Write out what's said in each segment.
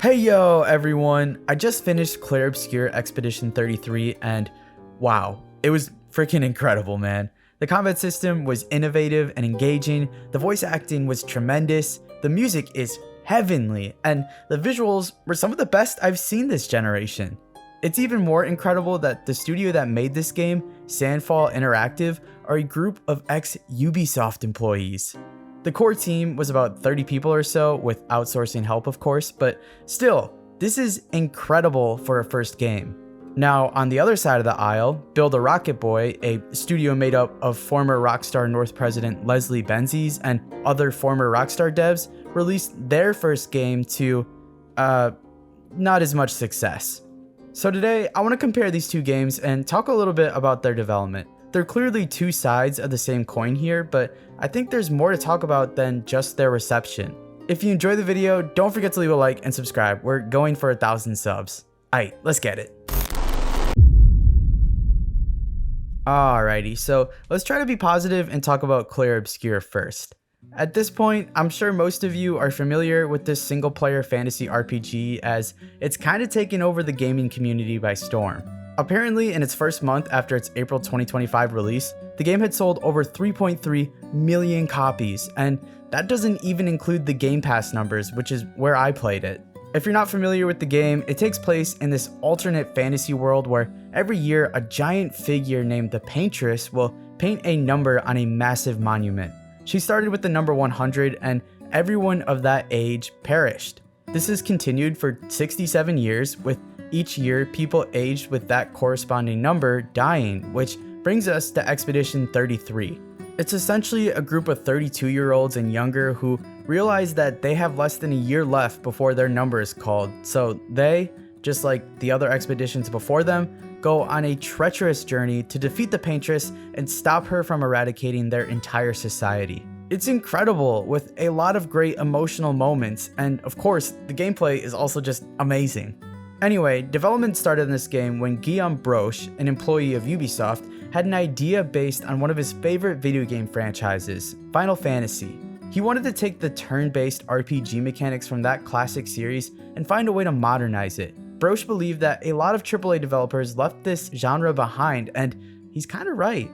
Hey yo everyone, I just finished Clair Obscur Expedition 33 and wow, it was freaking incredible, man. The combat system was innovative and engaging, the voice acting was tremendous, the music is heavenly, and the visuals were some of the best I've seen this generation. It's even more incredible that the studio that made this game, Sandfall Interactive, are a group of ex-Ubisoft employees. The core team was about 30 people or so, with outsourcing help of course, but still, this is incredible for a first game. Now, on the other side of the aisle, Build a Rocket Boy, a studio made up of former Rockstar North president Leslie Benzies and other former Rockstar devs, released their first game to, not as much success. So today, I want to compare these two games and talk a little bit about their development. They're clearly two sides of the same coin here, but I think there's more to talk about than just their reception. If you enjoy the video, don't forget to leave a like and subscribe. We're going for 1,000 subs. Alright, let's get it. Alrighty, so let's try to be positive and talk about Clair Obscur first. At this point, I'm sure most of you are familiar with this single-player fantasy RPG as it's kind of taken over the gaming community by storm. Apparently, in its first month after its April 2025 release, the game had sold over 3.3 million copies, and that doesn't even include the Game Pass numbers, which is where I played it. If you're not familiar with the game, it takes place in this alternate fantasy world where every year a giant figure named the Paintress will paint a number on a massive monument. She started with the number 100 and everyone of that age perished. This has continued for 67 years, with each year people aged with that corresponding number dying, which brings us to Expedition 33. It's essentially a group of 32-year-olds and younger who realize that they have less than a year left before their number is called, so they, just like the other expeditions before them, go on a treacherous journey to defeat the Paintress and stop her from eradicating their entire society. It's incredible, with a lot of great emotional moments, and of course, the gameplay is also just amazing. Anyway, development started in this game when Guillaume Broche, an employee of Ubisoft, had an idea based on one of his favorite video game franchises, Final Fantasy. He wanted to take the turn-based RPG mechanics from that classic series and find a way to modernize it. Broche believed that a lot of AAA developers left this genre behind, and he's kinda right.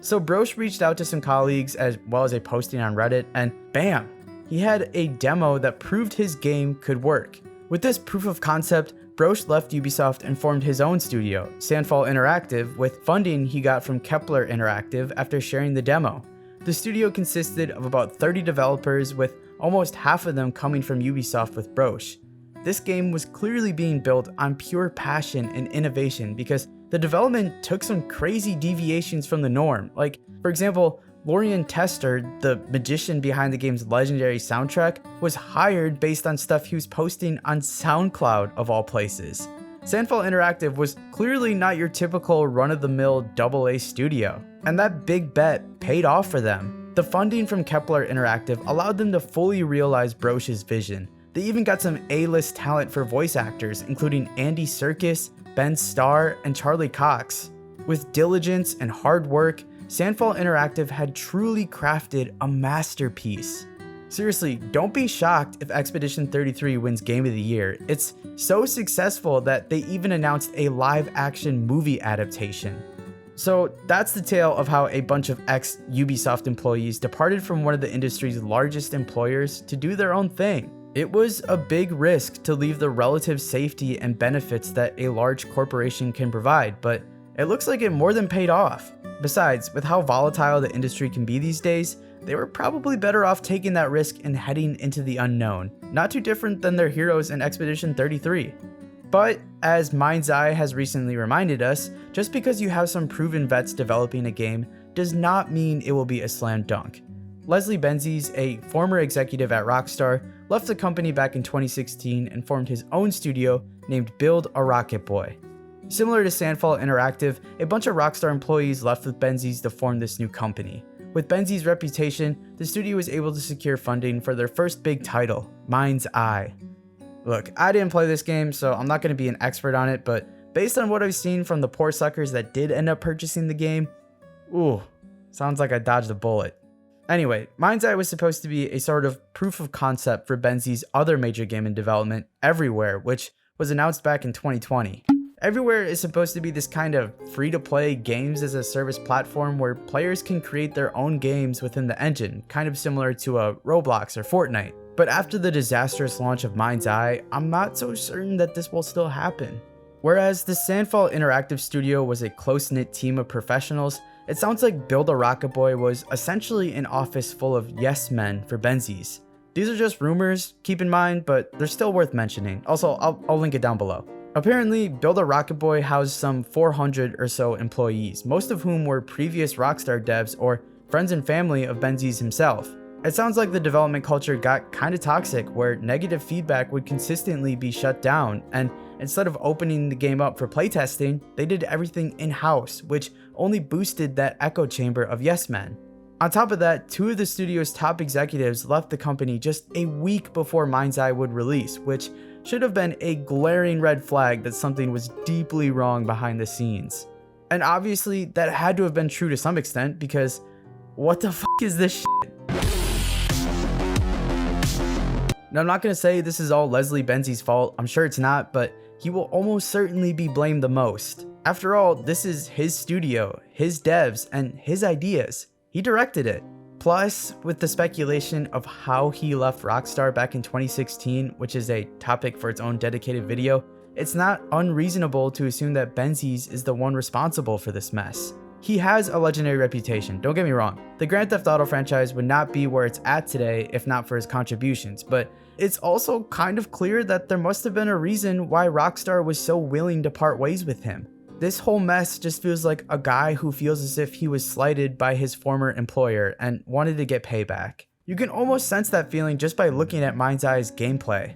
So Broche reached out to some colleagues as well as a posting on Reddit, and bam! He had a demo that proved his game could work. With this proof of concept, Broche left Ubisoft and formed his own studio, Sandfall Interactive, with funding he got from Kepler Interactive after sharing the demo. The studio consisted of about 30 developers, with almost half of them coming from Ubisoft with Broche. This game was clearly being built on pure passion and innovation because the development took some crazy deviations from the norm. Like, for example, Lorien Tester, the magician behind the game's legendary soundtrack, was hired based on stuff he was posting on SoundCloud of all places. Sandfall Interactive was clearly not your typical run-of-the-mill AA studio, and that big bet paid off for them. The funding from Kepler Interactive allowed them to fully realize Broche's vision. They even got some A-list talent for voice actors, including Andy Serkis, Ben Starr, and Charlie Cox. With diligence and hard work, Sandfall Interactive had truly crafted a masterpiece. Seriously, don't be shocked if Expedition 33 wins Game of the Year. It's so successful that they even announced a live-action movie adaptation. So that's the tale of how a bunch of ex-Ubisoft employees departed from one of the industry's largest employers to do their own thing. It was a big risk to leave the relative safety and benefits that a large corporation can provide, but it looks like it more than paid off. Besides, with how volatile the industry can be these days, they were probably better off taking that risk and heading into the unknown, not too different than their heroes in Expedition 33. But, as Mind's Eye has recently reminded us, just because you have some proven vets developing a game does not mean it will be a slam dunk. Leslie Benzies, a former executive at Rockstar, left the company back in 2016 and formed his own studio named Build a Rocket Boy. Similar to Sandfall Interactive, a bunch of Rockstar employees left with Benzies to form this new company. With Benzies' reputation, the studio was able to secure funding for their first big title, Mind's Eye. Look, I didn't play this game, so I'm not going to be an expert on it, but based on what I've seen from the poor suckers that did end up purchasing the game, ooh, sounds like I dodged a bullet. Anyway, Mind's Eye was supposed to be a sort of proof of concept for Benzie's other major game in development, Everywhere, which was announced back in 2020. Everywhere is supposed to be this kind of free-to-play games as a service platform where players can create their own games within the engine, kind of similar to a Roblox or Fortnite. But after the disastrous launch of Mind's Eye, I'm not so certain that this will still happen. Whereas the Sandfall Interactive Studio was a close-knit team of professionals, it sounds like Build a Rocket Boy was essentially an office full of yes men for Benzies. These are just rumors, keep in mind, but they're still worth mentioning. Also, I'll link it down below. Apparently, Build a Rocket Boy housed some 400 or so employees, most of whom were previous Rockstar devs or friends and family of Benzies himself. It sounds like the development culture got kinda toxic, where negative feedback would consistently be shut down, and instead of opening the game up for playtesting, they did everything in-house, which only boosted that echo chamber of yes men. On top of that, 2 of the studio's top executives left the company just a week before Mind's Eye would release, which should have been a glaring red flag that something was deeply wrong behind the scenes. And obviously, that had to have been true to some extent, because what the f is this shit? Now, I'm not gonna say this is all Leslie Benzie's fault, I'm sure it's not, but he will almost certainly be blamed the most. After all, this is his studio, his devs, and his ideas. He directed it. Plus, with the speculation of how he left Rockstar back in 2016, which is a topic for its own dedicated video, it's not unreasonable to assume that Benzies is the one responsible for this mess. He has a legendary reputation, don't get me wrong. The Grand Theft Auto franchise would not be where it's at today if not for his contributions, but it's also kind of clear that there must have been a reason why Rockstar was so willing to part ways with him. This whole mess just feels like a guy who feels as if he was slighted by his former employer and wanted to get payback. You can almost sense that feeling just by looking at Mind's Eye's gameplay.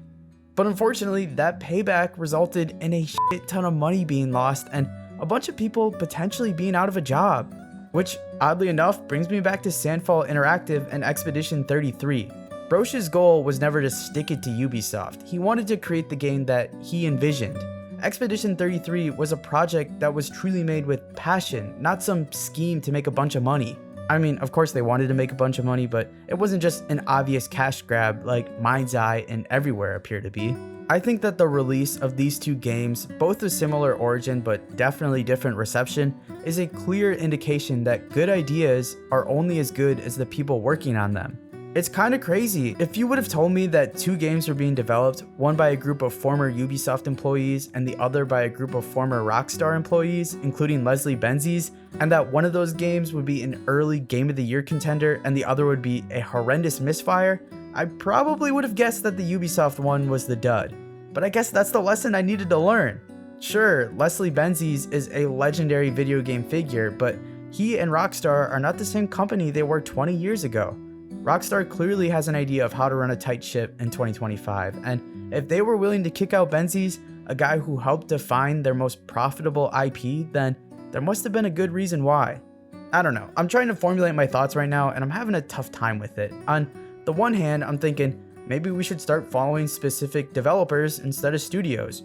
But unfortunately, that payback resulted in a shit ton of money being lost and a bunch of people potentially being out of a job. Which, oddly enough, brings me back to Sandfall Interactive and Expedition 33. Broch's goal was never to stick it to Ubisoft. He wanted to create the game that he envisioned. Expedition 33 was a project that was truly made with passion, not some scheme to make a bunch of money. I mean, of course they wanted to make a bunch of money, but it wasn't just an obvious cash grab like Mind's Eye and Everywhere appear to be. I think that the release of these 2 games, both with similar origin but definitely different reception, is a clear indication that good ideas are only as good as the people working on them. It's kinda crazy. If you would have told me that 2 games were being developed, one by a group of former Ubisoft employees and the other by a group of former Rockstar employees, including Leslie Benzies, and that one of those games would be an early Game of the Year contender and the other would be a horrendous misfire, I probably would have guessed that the Ubisoft one was the dud. But I guess that's the lesson I needed to learn. Sure, Leslie Benzies is a legendary video game figure, but he and Rockstar are not the same company they were 20 years ago. Rockstar clearly has an idea of how to run a tight ship in 2025, and if they were willing to kick out Benzies, a guy who helped define their most profitable IP, then there must have been a good reason why. I don't know, I'm trying to formulate my thoughts right now and I'm having a tough time with it. On the one hand, I'm thinking maybe we should start following specific developers instead of studios,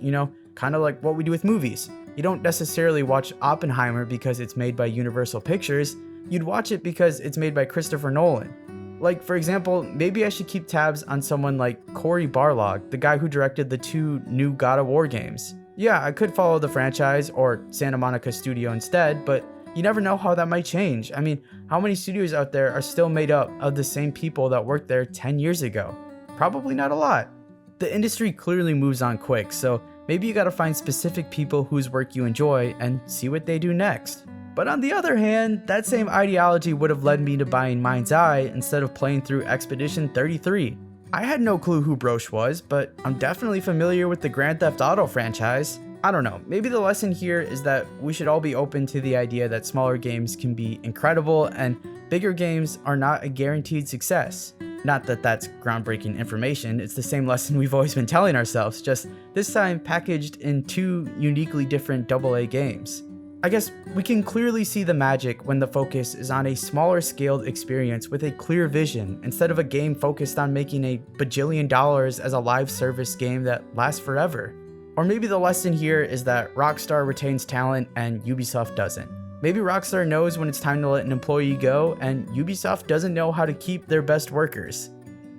kind of like what we do with movies. You don't necessarily watch Oppenheimer because it's made by Universal Pictures, you'd watch it because it's made by Christopher Nolan. Like, for example, maybe I should keep tabs on someone like Cory Barlog, the guy who directed the 2 new God of War games. Yeah, I could follow the franchise or Santa Monica Studio instead, but you never know how that might change. I mean, how many studios out there are still made up of the same people that worked there 10 years ago? Probably not a lot. The industry clearly moves on quick, so maybe you gotta find specific people whose work you enjoy and see what they do next. But on the other hand, that same ideology would have led me to buying Mind's Eye instead of playing through Expedition 33. I had no clue who Broch was, but I'm definitely familiar with the Grand Theft Auto franchise. I don't know, maybe the lesson here is that we should all be open to the idea that smaller games can be incredible and bigger games are not a guaranteed success. Not that that's groundbreaking information, it's the same lesson we've always been telling ourselves, just this time packaged in 2 uniquely different AA games. I guess we can clearly see the magic when the focus is on a smaller scaled experience with a clear vision instead of a game focused on making a bajillion dollars as a live service game that lasts forever. Or maybe the lesson here is that Rockstar retains talent and Ubisoft doesn't. Maybe Rockstar knows when it's time to let an employee go, and Ubisoft doesn't know how to keep their best workers.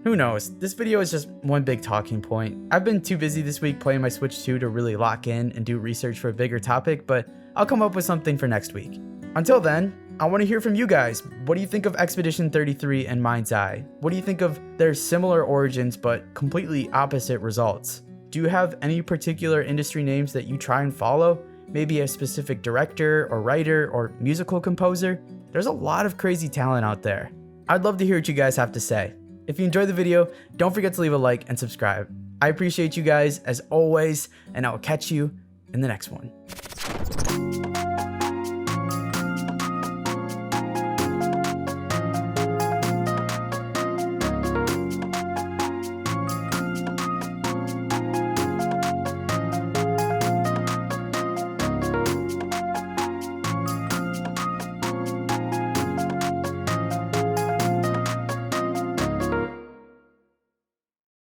Who knows? This video is just one big talking point. I've been too busy this week playing my Switch 2 to really lock in and do research for a bigger topic, but I'll come up with something for next week. Until then, I want to hear from you guys. What do you think of Expedition 33 and Mind's Eye? What do you think of their similar origins but completely opposite results? Do you have any particular industry names that you try and follow? Maybe a specific director or writer or musical composer? There's a lot of crazy talent out there. I'd love to hear what you guys have to say. If you enjoyed the video, don't forget to leave a like and subscribe. I appreciate you guys as always, and I'll catch you in the next one.